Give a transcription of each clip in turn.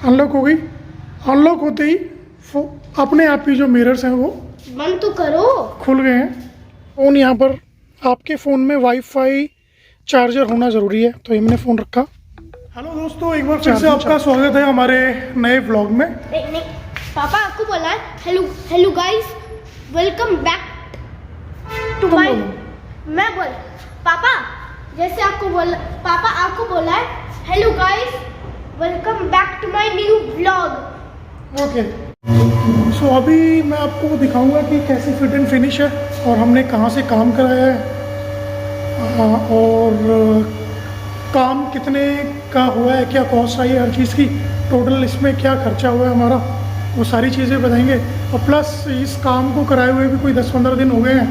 Unlock हो गई। Unlock होते ही अपने आप ही जो मिरर्स हैं वो बंद तो करो। खुल गए हैं। फ़ोन यहाँ पर आपके फ़ोन में वाईफाई चार्जर होना ज़रूरी है, तो हमने फ़ोन रखा। हेलो दोस्तों, एक बार फिर से आपका स्वागत है हमारे नए व्लॉग में। नहीं पापा आपको बोला है hello hello guys welcome back to my. मैं बोल पापा जैसे आपको बोला, पापा आपको बोला है hello guys welcome back to my new vlog. Okay, so अभी मैं आपको दिखाऊंगा कि कैसी फिट एंड फिनिश है और हमने कहाँ से काम कराया है और काम कितने का हुआ है, क्या कॉस्ट आई है हर चीज़ की, टोटल इसमें क्या खर्चा हुआ है हमारा, वो सारी चीज़ें बताएंगे। और प्लस इस काम को कराए हुए भी कोई 10-15 दिन हो गए हैं,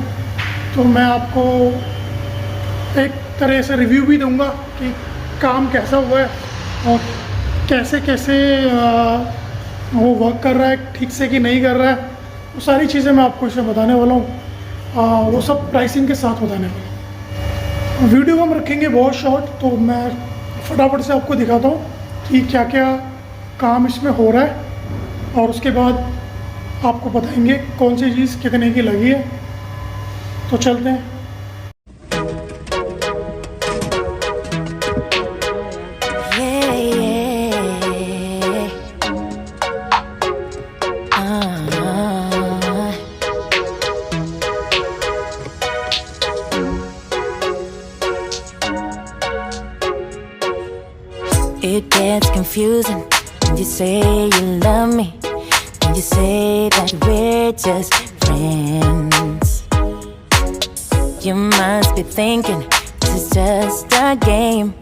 तो मैं आपको एक तरह से रिव्यू भी दूंगा कि काम कैसा हुआ है और कैसे कैसे वो वर्क कर रहा है ठीक से कि नहीं कर रहा है। वो सारी चीज़ें मैं आपको इसमें बताने वाला हूँ, वो सब प्राइसिंग के साथ बताने वाला हूँ। वीडियो हम रखेंगे बहुत शॉर्ट, तो मैं फटाफट से आपको दिखाता हूँ कि क्या क्या काम इसमें हो रहा है और उसके बाद आपको बताएंगे कौन सी चीज़ कितने की लगी है। तो चलते हैं। It gets confusing when you say you love me, when you say that we're just friends. You must be thinking this is just a game.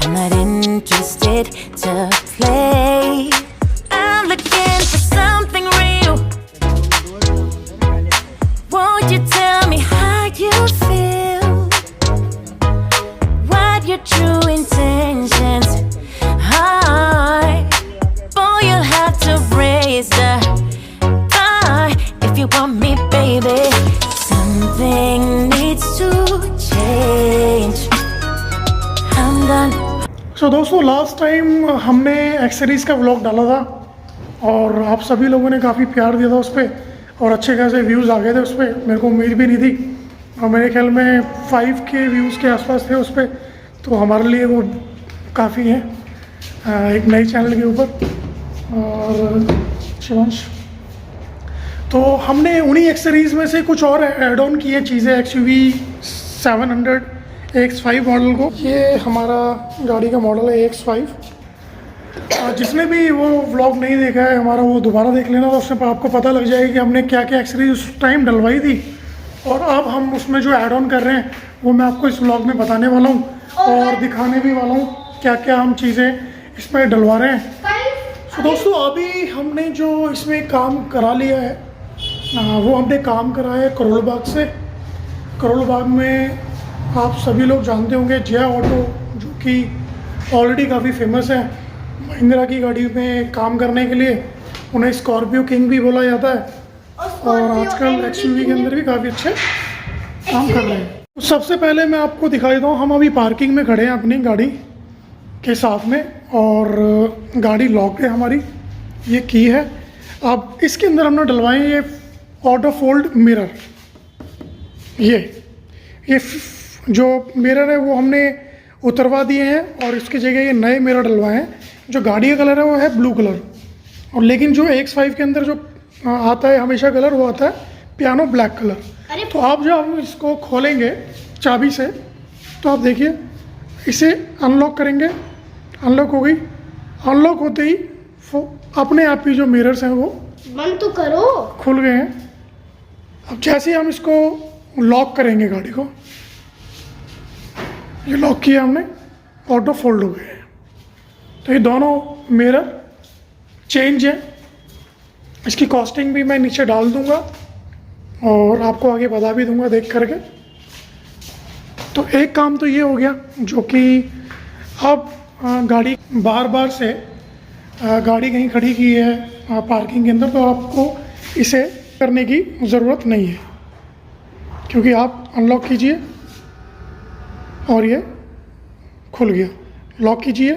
I'm not interested to play. I'm looking for something real. Won't you tell me how you feel? What your true intentions? Boy, you'll have to raise the bar if you want me, baby. Something needs to change. I'm done. सो दोस्तों, last time हमने accessories का vlog डाला था और आप सभी लोगों ने काफ़ी प्यार दिया था उस पर और अच्छे खासे व्यूज़ आ गए थे उस पर। मेरे को उम्मीद भी नहीं थी और मेरे ख्याल में 5K व्यूज़ के आसपास थे उस पर, तो हमारे लिए वो काफ़ी है एक नई चैनल के ऊपर। और शिवांश, तो हमने उन्हीं एक्सेसरीज़ में से कुछ और ऐड ऑन किए चीज़ें XUV 700 AX5 मॉडल को। ये हमारा गाड़ी का मॉडल है AX5। जिसने भी वो व्लॉग नहीं देखा है हमारा, वो दोबारा देख लेना, तो उसमें आपको पता लग जाएगा कि हमने क्या क्या एक्सेसरीज उस टाइम डलवाई थी और अब हम उसमें जो ऐड ऑन कर रहे हैं वो मैं आपको इस व्लॉग में बताने वाला हूँ और दिखाने भी वाला हूँ क्या क्या हम चीज़ें इसमें डलवा रहे हैं। तो दोस्तों, अभी हमने जो इसमें काम करा लिया है वो हमने काम कराया है करोल बाग से। करोल बाग में आप सभी लोग जानते होंगे जया ऑटो, जो कि ऑलरेडी काफ़ी फेमस है महिंद्रा की गाड़ी में काम करने के लिए। उन्हें स्कॉर्पियो किंग भी बोला जाता है और आजकल XUV के अंदर भी काफ़ी अच्छे काम कर रहे हैं। तो सबसे पहले मैं आपको दिखा देता हूँ, हम अभी पार्किंग में खड़े हैं अपनी गाड़ी के साथ में और गाड़ी लॉक है हमारी, ये की है। अब इसके अंदर हमने डलवाए ये ऑटो फोल्ड मिरर। ये जो मिरर है वो हमने उतरवा दिए हैं और इसकी जगह ये नए मिरर डलवाए हैं। जो गाड़ी का कलर है वो है ब्लू कलर और लेकिन जो AX5 के अंदर जो आता है हमेशा कलर, वो आता है पियानो ब्लैक कलर। तो आप जब इसको खोलेंगे चाबी से, तो आप देखिए इसे अनलॉक करेंगे, अनलॉक हो गई। अनलॉक होते ही अपने आप ही जो मिरर्स हैं वो बंद तो करो। खुल गए हैं। अब जैसे ही हम इसको लॉक करेंगे गाड़ी को, ये लॉक किया हमने, ऑटो फोल्ड हो गए हैं। तो ये दोनों मिरर चेंज है। इसकी कॉस्टिंग भी मैं नीचे डाल दूंगा और आपको आगे बता भी दूंगा देख करके। तो एक काम तो ये हो गया, जो कि अब गाड़ी बार बार से गाड़ी कहीं खड़ी की है पार्किंग के अंदर, तो आपको इसे करने की ज़रूरत नहीं है, क्योंकि आप अनलॉक कीजिए और ये खुल गया। लॉक कीजिए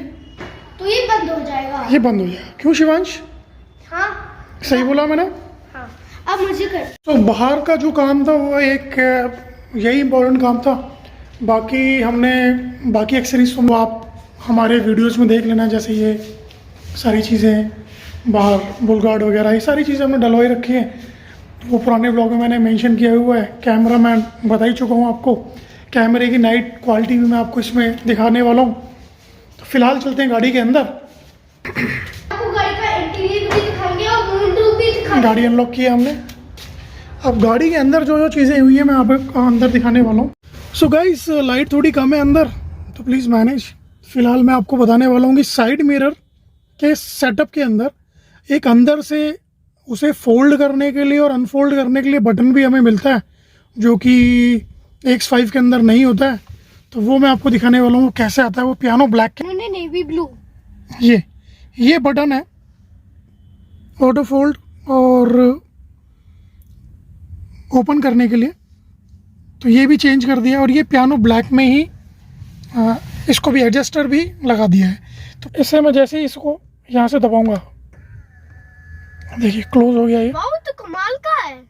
तो ये बंद हो जाएगा। ये बंद हो जाएगा। क्यों शिवांश, हाँ सही बोला मैंने? हाँ, अब मुझे कर। तो बाहर का जो काम था वो एक यही इम्पोर्टेंट काम था। बाकी हमने बाकी एक्सेसरीज तो आप हमारे वीडियोस में देख लेना, जैसे ये सारी चीज़ें बाहर बुल गार्ड वगैरह ये सारी चीज़ें हमने डलवाई रखी हैं। तो वो पुराने ब्लॉग में मैंने मेंशन किया हुआ है। कैमरा मैं बता ही चुका हूँ आपको, कैमरे की नाइट क्वालिटी भी मैं आपको इसमें दिखाने वाला हूँ। तो फिलहाल चलते हैं गाड़ी के अंदर, आपको गाड़ी का इंटीरियर भी दिखाएंगे और विंडो भी दिखाएंगे। गाड़ी अनलॉक की है हमने। अब गाड़ी के अंदर जो जो चीज़ें हुई है मैं आपको अंदर दिखाने वाला हूँ। सो गाइस, लाइट थोड़ी कम है अंदर, तो प्लीज़ मैनेज। फिलहाल मैं आपको बताने वाला हूँ कि साइड मिरर के सेटअप के अंदर एक अंदर से उसे फोल्ड करने के लिए और अनफोल्ड करने के लिए बटन भी हमें मिलता है, जो कि X5 के अंदर नहीं होता है। तो वो मैं आपको दिखाने वाला हूँ कैसे आता है। वो पियानो ब्लैक के, उन्होंने नेवी ब्लू, ये बटन है ऑटो फोल्ड और ओपन करने के लिए, तो ये भी चेंज कर दिया। और ये पियानो ब्लैक में ही इसको भी एडजस्टर भी लगा दिया है। तो इससे मैं जैसे ही इसको यहाँ से दबाऊंगा, देखिए क्लोज हो गया ये। वाह तो कमाल का है।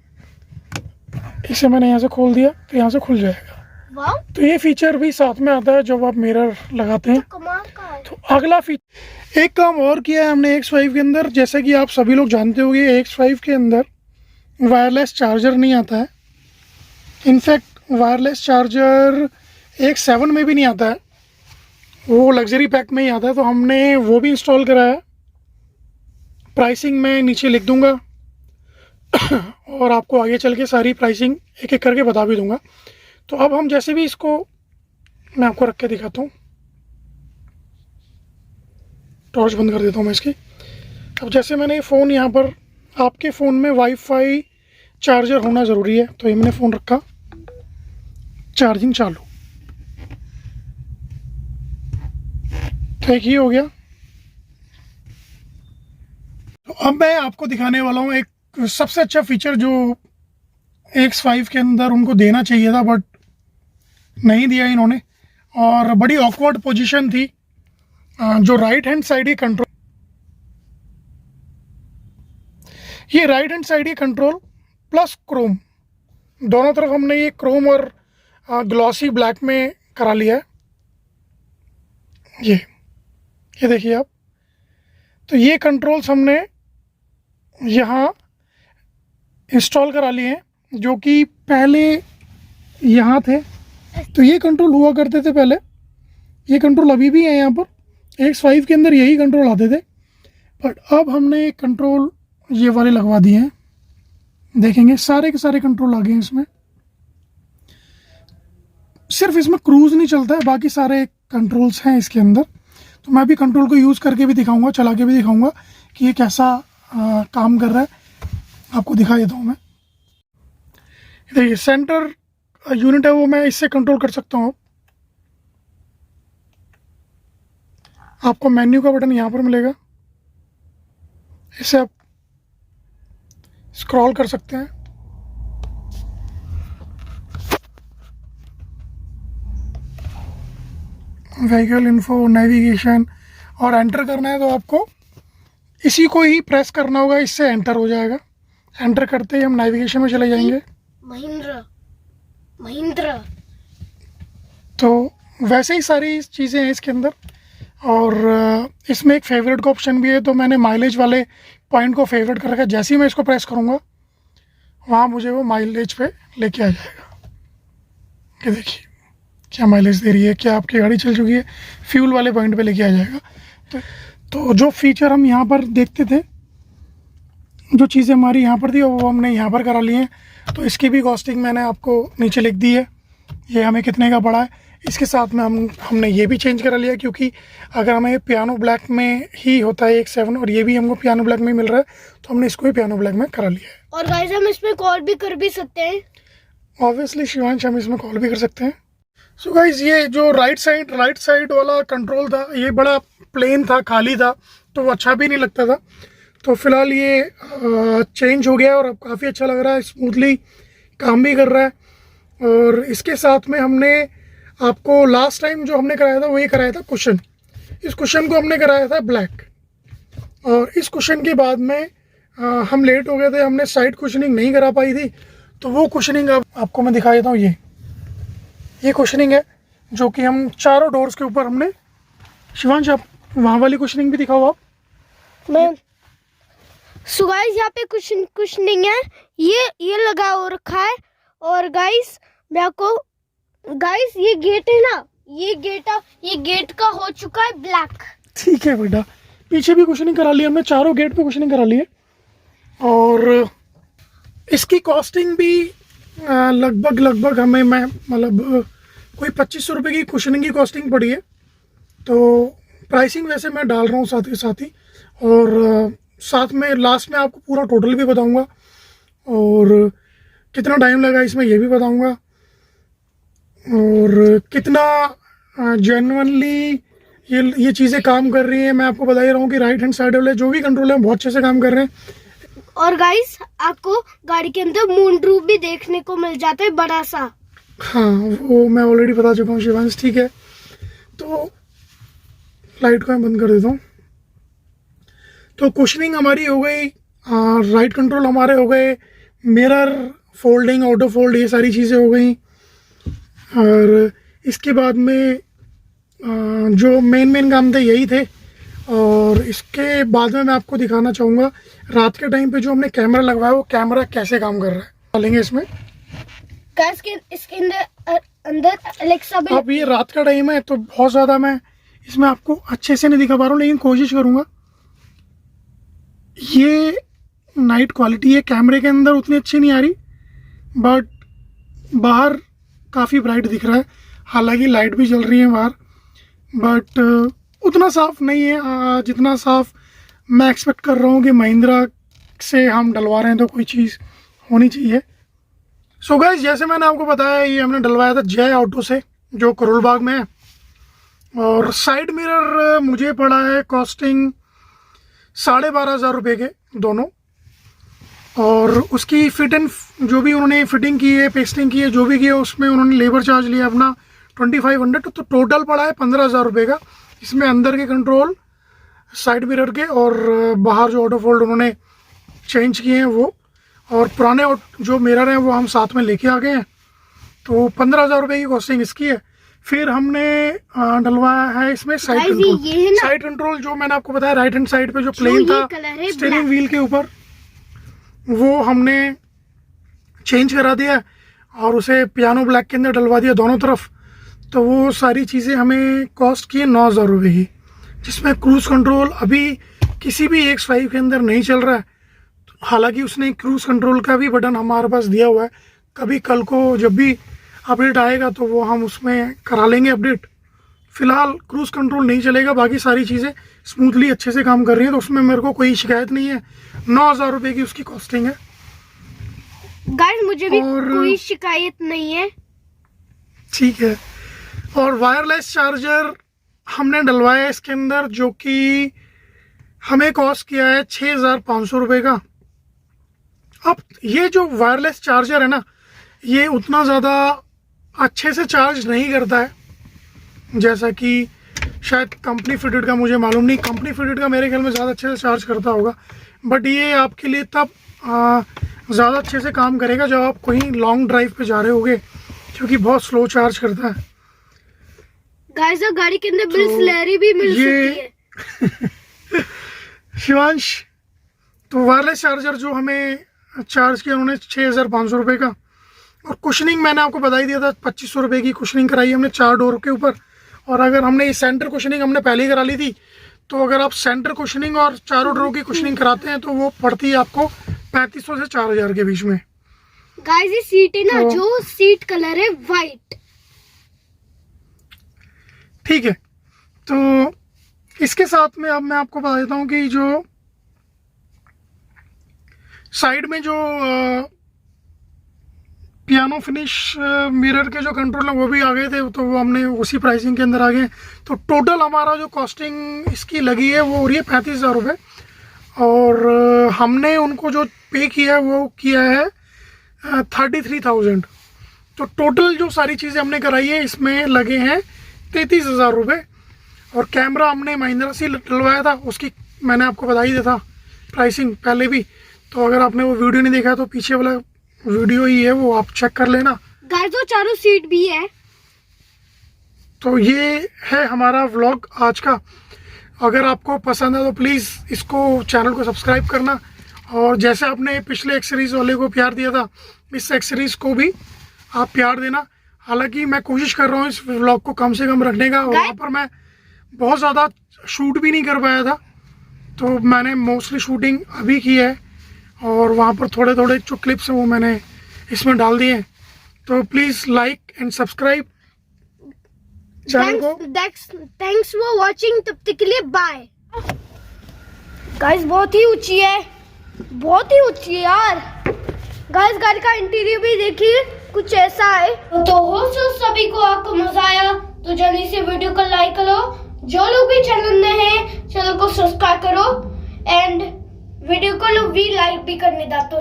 इसे मैंने यहाँ से खोल दिया तो यहाँ से खुल जाएगा। वाह तो ये फीचर भी साथ में आता है जब आप मिरर लगाते हैं। कमाल का है। तो अगला फीचर, एक काम और किया है हमने X5 के अंदर। जैसे कि आप सभी लोग जानते होंगे X5 के अंदर वायरलेस चार्जर नहीं आता है। इनफैक्ट वायरलेस चार्जर X7 में भी नहीं आता है, वो लग्जरी पैक में ही आता है। तो हमने वो भी इंस्टॉल करा है। प्राइसिंग मैं नीचे लिख दूंगा और आपको आगे चल के सारी प्राइसिंग एक एक करके बता भी दूंगा। तो अब हम जैसे भी इसको, मैं आपको रख के दिखाता हूँ, टॉर्च बंद कर देता हूँ मैं इसकी। अब जैसे मैंने ये फ़ोन यहाँ पर, आपके फ़ोन में वाईफाई चार्जर होना ज़रूरी है, तो ये मैंने फ़ोन रखा, चार्जिंग चालू, तो एक ही हो गया। तो अब मैं आपको दिखाने वाला हूँ एक सबसे अच्छा फीचर जो X5 के अंदर उनको देना चाहिए था बट नहीं दिया इन्होंने, और बड़ी ऑकवर्ड पोजीशन थी। जो राइट हैंड साइड ही कंट्रोल, ये राइट हैंड साइड ही कंट्रोल प्लस क्रोम, दोनों तरफ हमने ये क्रोम और ग्लॉसी ब्लैक में करा लिया है। ये देखिए आप। तो ये कंट्रोल्स हमने यहाँ इंस्टॉल करा लिए हैं, जो कि पहले यहाँ थे। तो ये कंट्रोल हुआ करते थे पहले, ये कंट्रोल अभी भी है यहाँ पर। X5 के अंदर यही कंट्रोल आते थे, बट अब हमने कंट्रोल ये वाले लगवा दिए हैं। देखेंगे सारे के सारे कंट्रोल आ गए हैं इसमें। सिर्फ इसमें क्रूज नहीं चलता है, बाकी सारे कंट्रोल्स हैं इसके अंदर। तो मैं भी कंट्रोल को यूज़ करके भी दिखाऊंगा, चला के भी दिखाऊंगा कि ये कैसा काम कर रहा है। आपको दिखा देता हूँ मैं। देखिए सेंटर यूनिट है वो मैं इससे कंट्रोल कर सकता हूँ। आपको मेन्यू का बटन यहाँ पर मिलेगा, इसे आप स्क्रॉल कर सकते हैं। व्हीकल इन्फो, नेविगेशन, और एंटर करना है तो आपको इसी को ही प्रेस करना होगा, इससे एंटर हो जाएगा। एंटर करते ही हम नेविगेशन में चले जाएंगे। महिंद्रा। तो वैसे ही सारी चीज़ें हैं इसके अंदर, और इसमें एक फेवरेट का ऑप्शन भी है। तो मैंने माइलेज वाले पॉइंट को फेवरेट कर रखा है। जैसे ही मैं इसको प्रेस करूँगा वहाँ मुझे वो माइलेज पे लेके आ जाएगा। ये देखिए क्या माइलेज दे रही है, क्या आपकी गाड़ी चल चुकी है, फ्यूल वाले पॉइंट पे लेके आ जाएगा। तो जो फीचर हम यहाँ पर देखते थे, जो चीज़ें हमारी यहाँ पर थी वो हमने यहाँ पर करा ली हैं। तो इसकी भी कॉस्टिंग मैंने आपको नीचे लिख दी है, ये हमें कितने का पड़ा है। इसके साथ में हमने ये भी चेंज करा लिया, क्योंकि अगर हमें पियानो ब्लैक में ही होता है X7 और ये भी हमको पियानो ब्लैक में मिल रहा है, तो हमने इसको भी पियानो ब्लैक में करा लिया है। और गाइस हम इसमें कॉल भी कर भी सकते हैं। ऑब्वियसली शिवांश, हम इसमें कॉल भी कर सकते हैं। सो गाइस, ये जो राइट साइड वाला कंट्रोल था, ये बड़ा प्लेन था, खाली था, तो वो अच्छा भी नहीं लगता था। तो फिलहाल ये चेंज हो गया और अब काफ़ी अच्छा लग रहा है, स्मूथली काम भी कर रहा है। और इसके साथ में हमने आपको लास्ट टाइम जो हमने कराया था वो ये कराया था कुशन। इस कुशन को हमने कराया था ब्लैक, और इस कुशन के बाद में हम लेट हो गए थे, हमने साइड कुशनिंग नहीं करा पाई थी, तो वो कुशनिंग आपको मैं दिखा देता हूँ। ये कुशनिंग है जो कि हम चारों डोर्स के ऊपर हमने, शिवांश आप वहाँ वाली कुशनिंग भी दिखाओ आप। मैं सो गाइस यहाँ पे कुछ नहीं है, ये लगा हो रखा है। और गाइस मैं आपको, गाइस ये गेट है ना, ये गेट का हो चुका है ब्लैक। ठीक है बेटा, पीछे भी कुशनिंग करा ली हमने, चारों गेट पे कुशनिंग करा ली है। और इसकी कॉस्टिंग भी लगभग हमें मतलब कोई 2500 रुपये की कुशनिंग की कॉस्टिंग पड़ी है। तो प्राइसिंग वैसे मैं डाल रहा हूँ साथ के साथ ही, और साथ में लास्ट में आपको पूरा टोटल भी बताऊंगा, और कितना टाइम लगा इसमें ये भी बताऊंगा, और कितना जेन्युइनली ये चीज़ें काम कर रही हैं। मैं आपको बता ही रहा हूँ कि राइट हैंड साइड वाले जो भी कंट्रोल है बहुत अच्छे से काम कर रहे हैं। और गाइस आपको गाड़ी के अंदर मून रूफ भी देखने को मिल जाता है बड़ा सा। हाँ वो मैं ऑलरेडी बता चुका हूँ शिवांश। ठीक है, तो लाइट को मैं बंद कर देता हूँ। तो कुशनिंग हमारी हो गई, राइट कंट्रोल हमारे हो गए, मिरर फोल्डिंग, ऑटो फोल्ड, ये सारी चीज़ें हो गई। और इसके बाद में जो मेन काम थे यही थे। और इसके बाद में मैं आपको दिखाना चाहूँगा रात के टाइम पे जो हमने कैमरा लगवाया वो कैमरा कैसे काम कर रहा है, डालेंगे इसमें। गाइस इसके अंदर अलेक्सा भी। अब ये रात का टाइम है तो बहुत ज़्यादा मैं इसमें आपको अच्छे से नहीं दिखा पा रहा हूँ, लेकिन कोशिश करूँगा। ये नाइट क्वालिटी है कैमरे के अंदर उतनी अच्छी नहीं आ रही, बट बाहर काफ़ी ब्राइट दिख रहा है। हालांकि लाइट भी जल रही है बाहर, बट उतना साफ़ नहीं है जितना साफ़ मैं एक्सपेक्ट कर रहा हूँ कि महिंद्रा से हम डलवा रहे हैं तो कोई चीज़ होनी चाहिए। सो गाइस, जैसे मैंने आपको बताया ये हमने डलवाया था जय ऑटो से जो करोल बाग में है। और साइड मिरर मुझे पड़ा है कॉस्टिंग 12,500 रुपये के दोनों। और उसकी फिट एंड जो भी उन्होंने फिटिंग की है, पेस्टिंग की है, जो भी किया उसमें उन्होंने लेबर चार्ज लिया अपना 2500, तो टोटल पड़ा है 15,000 रुपये का। इसमें अंदर के कंट्रोल, साइड मिरर के और बाहर जो ऑटो फोल्ड उन्होंने चेंज किए हैं वो, और पुराने जो मिरर हैं वो हम साथ में लेके आ गए हैं। तो 15,000 रुपये की कॉस्टिंग इसकी है। फिर हमने डलवाया है इसमें साइड कंट्रोल। साइड कंट्रोल जो मैंने आपको बताया राइट हैंड साइड पे जो प्लेन था स्टीयरिंग व्हील के ऊपर, वो हमने चेंज करा दिया और उसे पियानो ब्लैक के अंदर डलवा दिया दोनों तरफ। तो वो सारी चीज़ें हमें कॉस्ट की 9,000 रुपये की, जिसमें क्रूज़ कंट्रोल अभी किसी भी X5 के अंदर नहीं चल रहा है। हालांकि उसने क्रूज़ कंट्रोल का भी बटन हमारे पास दिया हुआ है, कभी कल को जब भी अपडेट आएगा तो वो हम उसमें करा लेंगे अपडेट। फ़िलहाल क्रूज़ कंट्रोल नहीं चलेगा, बाकी सारी चीज़ें स्मूथली अच्छे से काम कर रही हैं, तो उसमें मेरे को कोई शिकायत नहीं है। 9,000 रुपये की उसकी कॉस्टिंग है। गाइस मुझे भी कोई शिकायत नहीं है। ठीक है, और वायरलेस चार्जर हमने डलवाया इसके अंदर, जो कि हमें कॉस्ट किया है 6,500 रुपये का। अब ये जो वायरलेस चार्जर है ना, ये उतना ज़्यादा अच्छे से चार्ज नहीं करता है जैसा कि शायद कंपनी फिटेड का, मुझे मालूम नहीं, कंपनी फिटेड का मेरे ख्याल में ज़्यादा अच्छे से चार्ज करता होगा। बट ये आपके लिए तब ज़्यादा अच्छे से काम करेगा जब आप कहीं लॉन्ग ड्राइव पे जा रहे होगे, क्योंकि बहुत स्लो चार्ज करता है। गाइस गाड़ी के अंदर बिस्लरी भी मिल सकती है। शिवांश, तो वायरलेस चार्जर जो हमें चार्ज किया उन्होंने 6,500 रुपये का। और कुशनिंग मैंने आपको बता ही दिया था 2500 रुपये की कुशनिंग कराई हमने 4 डोर के ऊपर। और अगर हमने ये सेंटर कुशनिंग हमने पहले ही करा ली थी, तो अगर आप सेंटर कुशनिंग और चारों डोर की कुशनिंग कराते हैं तो वो पड़ती है आपको 3,500 से 4,000 के बीच में। गाइस ये सीट है ना, जो सीट कलर है वाइट। ठीक है, तो इसके साथ में अब मैं आपको बता देता हूँ कि जो साइड में जो पियानो फिनिश मिरर के जो कंट्रोल है वो भी आ गए थे, तो वो हमने उसी प्राइसिंग के अंदर आ गए। तो टोटल हमारा जो कॉस्टिंग इसकी लगी है वो हो रही है 35,000 रुपये। और हमने उनको जो पे किया है वो किया है 33,000। तो टोटल जो सारी चीज़ें हमने कराई है इसमें लगे हैं 33,000 रुपये। और कैमरा हमने महिंद्रा से डलवाया था, उसकी मैंने आपको बता ही दिया था प्राइसिंग पहले भी। तो अगर आपने वो वीडियो नहीं देखा तो पीछे वाला वीडियो ही है, वो आप चेक कर लेना। गाइस वो चारों सीट भी है। तो ये है हमारा व्लॉग आज का। अगर आपको पसंद है तो प्लीज़ इसको चैनल को सब्सक्राइब करना, और जैसे आपने पिछले एक्सेसरीज वाले को प्यार दिया था, इस एक्सेसरीज को भी आप प्यार देना। हालांकि मैं कोशिश कर रहा हूँ इस व्लॉग को कम से कम रखने का, और वहाँ पर मैं बहुत ज़्यादा शूट भी नहीं कर पाया था, तो मैंने मोस्टली शूटिंग अभी की है, और वहाँ पर थोड़े थोड़े जो क्लिप्स हैं वो मैंने इसमें डाल दिए हैं। तो please like and subscribe channel को। थैंक्स फॉर वॉचिंग, तब तक के लिए बाय। गाइस बहुत ही ऊंची है, बहुत ही ऊंची है यार। गाइस गाड़ी का इंटीरियर भी देखिए, कुछ ऐसा है। तो होप सो सभी को आपको मजा आया, तो जल्दी से वीडियो को लाइक करो। जो लोग भी चैनल में हैं, चैनल को सब्सक्राइब करो, एंड वीडियो को लोग भी लाइक भी करने दा। तो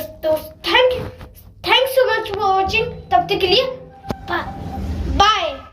thanks so much for watching, तब तक के लिए बाय।